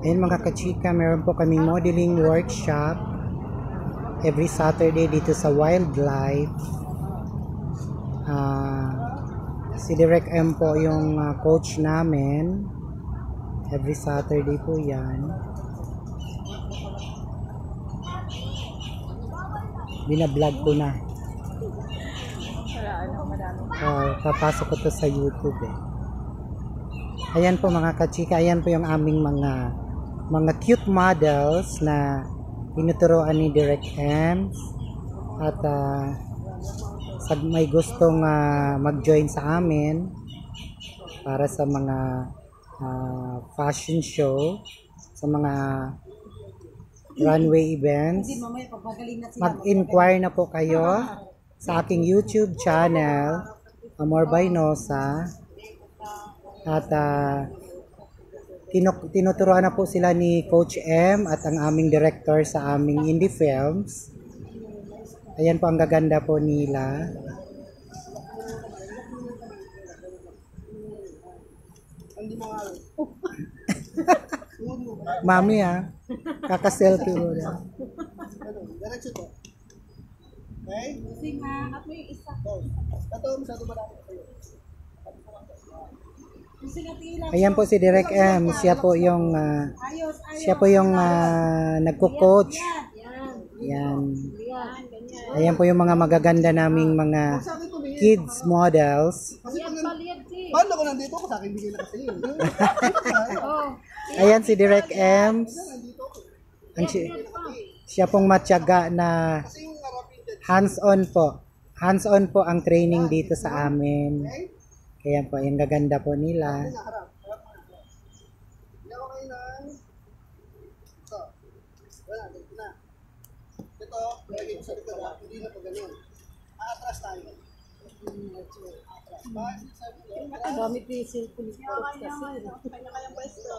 Ayun mga kachika, meron po kaming modeling workshop every Saturday dito sa Wildlife. Si Direk M po yung coach namin. Every Saturday po yan. Binablog ko na. Papasok ko to sa YouTube eh. Ayan po mga kachika, ayan po yung aming mga cute models na tinuturoan ni Direk M. At sa may gustong mag-join sa amin para sa mga fashion show, sa mga runway events, mag-inquire na po kayo sa aking YouTube channel, Amor by Nosa. At tinuturuan na po sila ni Coach M at ang aming director sa aming indie films. Ayan po ang gaganda po nila. Mami kaka-selfie mo na. Ayan po si Direk M. Siya po yung nagko-coach. Ayan. Ayan po yung mga magaganda naming mga kids models. Paano ko nandito ko sa akin bigay na kasi yun. Ayan si Direk M. Siya pong matyaga na hands-on po. Hands-on po ang training dito sa amin. Kaya po, yung gaganda po nila. Ito, lagi ko sa likod, hindi na pa ganun. Atras tayo. Dami pisil po kasi. Kanya-kayang pwesto.